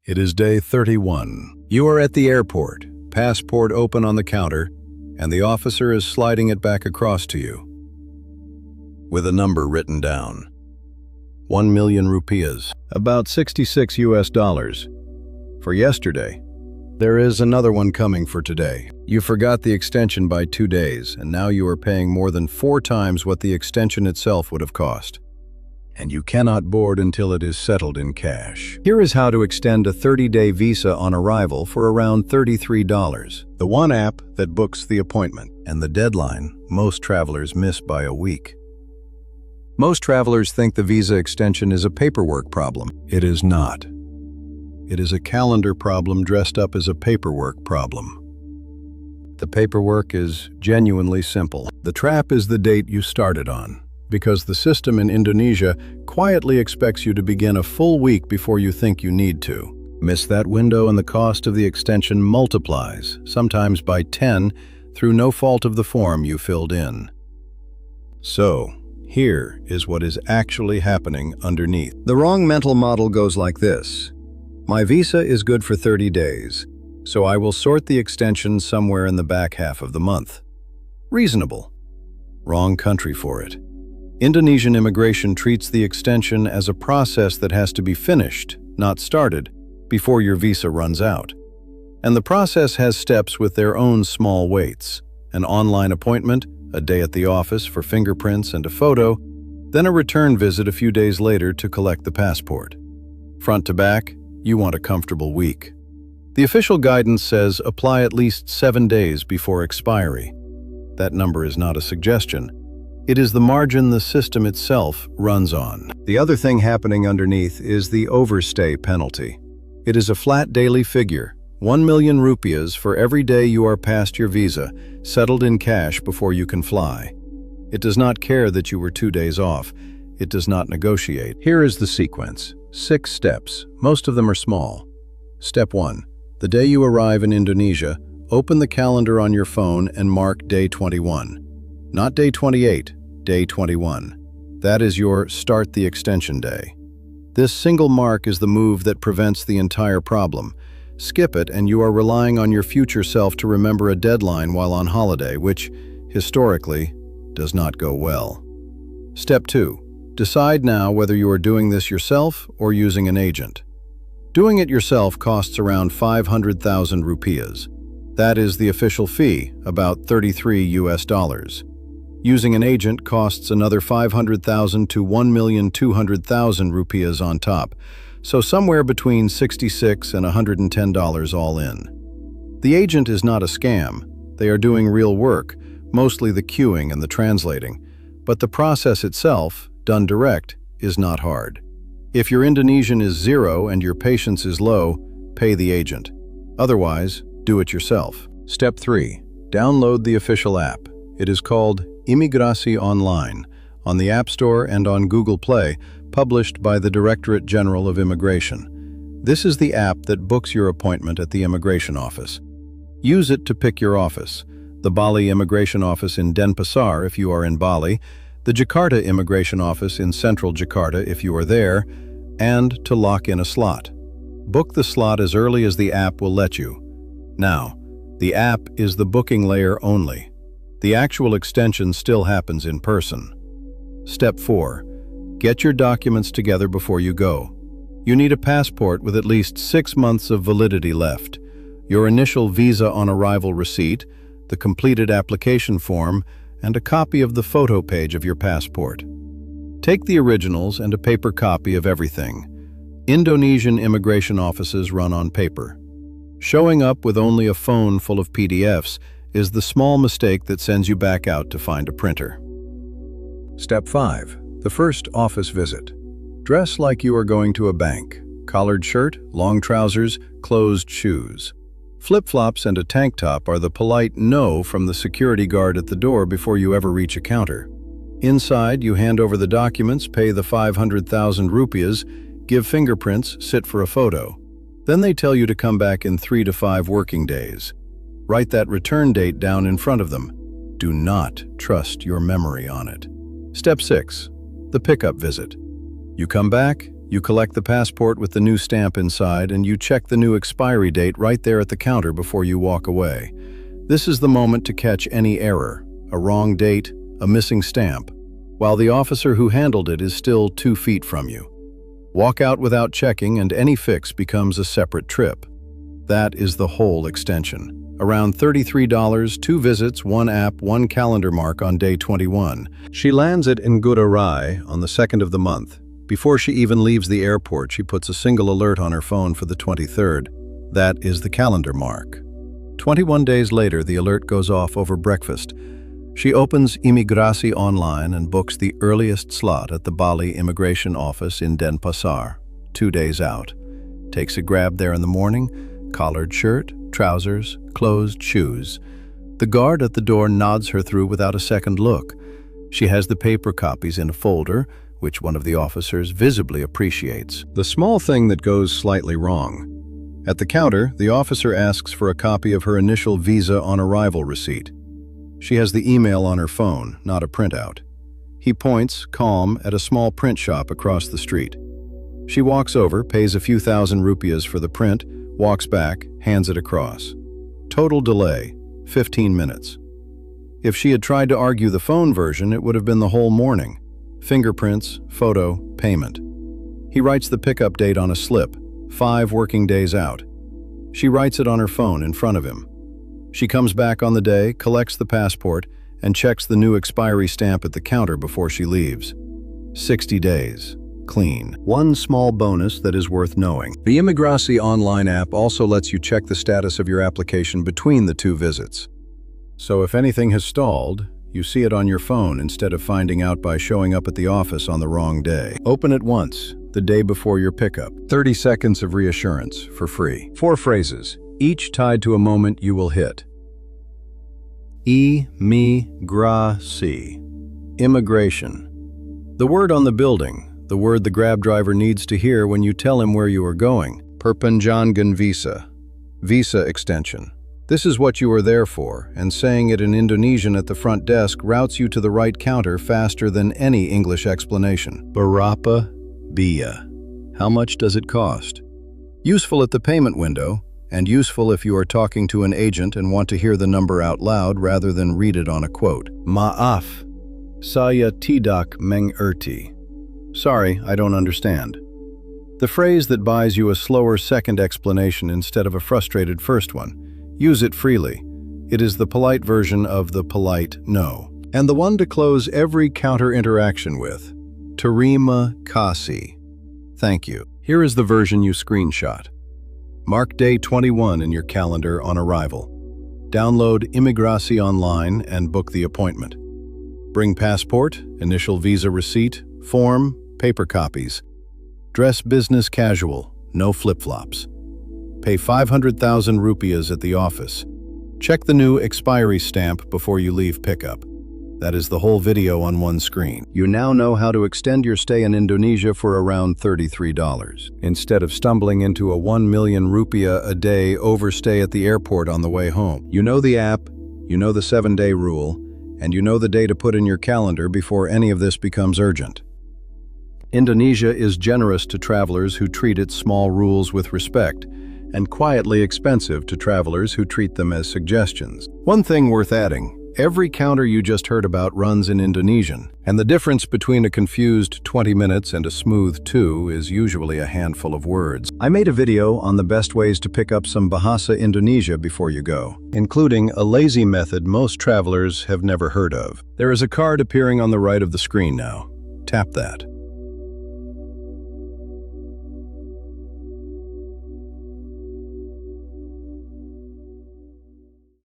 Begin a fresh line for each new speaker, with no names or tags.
It is day 31. You are at the airport, passport open on the counter, and the officer is sliding it back across to you with a number written down. 1 million rupees, about 66 US dollars, for yesterday. There is another one coming for today. You forgot the extension by 2 days, and now you are paying more than 4 times what the extension itself would have cost. And you cannot board until it is settled in cash. Here is how to extend a 30-day visa on arrival for around $33. The one app that books the appointment, and the deadline most travelers miss by a week. Most travelers think the visa extension is a paperwork problem. It is not. It is a calendar problem dressed up as a paperwork problem. The paperwork is genuinely simple. The trap is the date you started on, because the system in Indonesia quietly expects you to begin a full week before you think you need to. Miss that window and the cost of the extension multiplies, sometimes by 10, through no fault of the form you filled in. So, here is what is actually happening underneath. The wrong mental model goes like this. My visa is good for 30 days, so I will sort the extension somewhere in the back half of the month. Reasonable. Wrong country for it. Indonesian immigration treats the extension as a process that has to be finished, not started, before your visa runs out. And the process has steps with their own small weights. An online appointment, a day at the office for fingerprints and a photo, then a return visit a few days later to collect the passport. Front to back, you want a comfortable week. The official guidance says apply at least 7 days before expiry. That number is not a suggestion. It is the margin the system itself runs on. The other thing happening underneath is the overstay penalty. It is a flat daily figure, 1 million rupees for every day you are past your visa, settled in cash before you can fly. It does not care that you were 2 days off. It does not negotiate. Here is the sequence. 6 steps. Most of them are small. Step 1. The day you arrive in Indonesia, open the calendar on your phone and mark day 21. Not day 28, day 21. That is your start the extension day. This single mark is the move that prevents the entire problem. Skip it and you are relying on your future self to remember a deadline while on holiday, which, historically, does not go well. Step 2. Decide now whether you are doing this yourself or using an agent. Doing it yourself costs around 500,000 rupees. That is the official fee, about 33 US dollars. Using an agent costs another 500,000 to 1,200,000 rupees on top, so somewhere between $66 and $110 all in. The agent is not a scam. They are doing real work, mostly the queuing and the translating, but the process itself, done direct, is not hard. If your Indonesian is 0 and your patience is low, pay the agent. Otherwise, do it yourself. Step 3. Download the official app. It is called Imigrasi Online, on the App Store and on Google Play, published by the Directorate General of Immigration. This is the app that books your appointment at the immigration office. Use it to pick your office. The Bali Immigration Office in Denpasar if you are in Bali, the Jakarta Immigration Office in Central Jakarta if you are there, and to lock in a slot. Book the slot as early as the app will let you. Now, the app is the booking layer only. The actual extension still happens in person. Step 4. Get your documents together before you go. You need a passport with at least 6 months of validity left, your initial visa on arrival receipt, the completed application form, and a copy of the photo page of your passport. Take the originals and a paper copy of everything. Indonesian immigration offices run on paper. Showing up with only a phone full of PDFs is the small mistake that sends you back out to find a printer. Step 5. The first office visit. Dress like you are going to a bank. Collared shirt, long trousers, closed shoes. Flip-flops and a tank top are the polite no from the security guard at the door before you ever reach a counter. Inside, you hand over the documents, pay the 500,000 rupees, give fingerprints, sit for a photo. Then they tell you to come back in 3 to 5 working days. Write that return date down in front of them. Do not trust your memory on it. Step 6. The pickup visit. You come back, You collect the passport with the new stamp inside, and you check the new expiry date right there at the counter before you walk away. This is the moment to catch any error, a wrong date, a missing stamp, while the officer who handled it is still 2 feet from you. Walk out without checking, and any fix becomes a separate trip. That is the whole extension. Around $33, 2 visits, 1 app, 1 calendar mark on day 21. She lands at Indonesia on the 2nd of the month. Before she even leaves the airport, she puts a single alert on her phone for the 23rd. That is the calendar mark. 21 days later, the alert goes off over breakfast. She opens Imigrasi Online and books the earliest slot at the Bali immigration office in Denpasar, 2 days out. Takes a grab there in the morning, collared shirt, trousers, closed shoes. The guard at the door nods her through without a second look. She has the paper copies in a folder, which one of the officers visibly appreciates. The small thing that goes slightly wrong. At the counter, the officer asks for a copy of her initial visa on arrival receipt. She has the email on her phone, not a printout. He points, calm, at a small print shop across the street. She walks over, pays a few thousand rupees for the print, walks back, hands it across. Total delay, 15 minutes. If she had tried to argue the phone version, it would have been the whole morning. Fingerprints, photo, payment. He writes the pickup date on a slip, 5 working days out. She writes it on her phone in front of him. She comes back on the day, collects the passport, and checks the new expiry stamp at the counter before she leaves. 60 days. Clean. One small bonus that is worth knowing. The Imigrasi Online app also lets you check the status of your application between the 2 visits. So if anything has stalled, you see it on your phone instead of finding out by showing up at the office on the wrong day. Open it once, the day before your pickup. 30 seconds of reassurance for free. 4 phrases, each tied to a moment you will hit. Imigrasi. Immigration. The word on the building, the word the grab driver needs to hear when you tell him where you are going. Perpanjangan visa. Visa extension. This is what you are there for, and saying it in Indonesian at the front desk routes you to the right counter faster than any English explanation. Berapa biaya? How much does it cost? Useful at the payment window, and useful if you are talking to an agent and want to hear the number out loud rather than read it on a quote. Maaf, saya tidak mengerti. Sorry, I don't understand. The phrase that buys you a slower second explanation instead of a frustrated first one. Use it freely. It is the polite version of the polite no. And the one to close every counter interaction with. Terima kasih. Thank you. Here is the version you screenshot. Mark day 21 in your calendar on arrival. Download Imigrasi Online and book the appointment. Bring passport, initial visa receipt, form, paper copies. Dress business casual, no flip-flops. Pay 500,000 rupees at the office. Check the new expiry stamp before you leave pickup. That is the whole video on one screen. You now know how to extend your stay in Indonesia for around $33, instead of stumbling into a 1 million rupiah a day overstay at the airport on the way home. You know the app, you know the 7-day rule, and you know the day to put in your calendar before any of this becomes urgent. Indonesia is generous to travelers who treat its small rules with respect, and quietly expensive to travelers who treat them as suggestions. One thing worth adding, every counter you just heard about runs in Indonesian, and the difference between a confused 20 minutes and a smooth 2 is usually a handful of words. I made a video on the best ways to pick up some Bahasa Indonesia before you go, including a lazy method most travelers have never heard of. There is a card appearing on the right of the screen now. Tap that.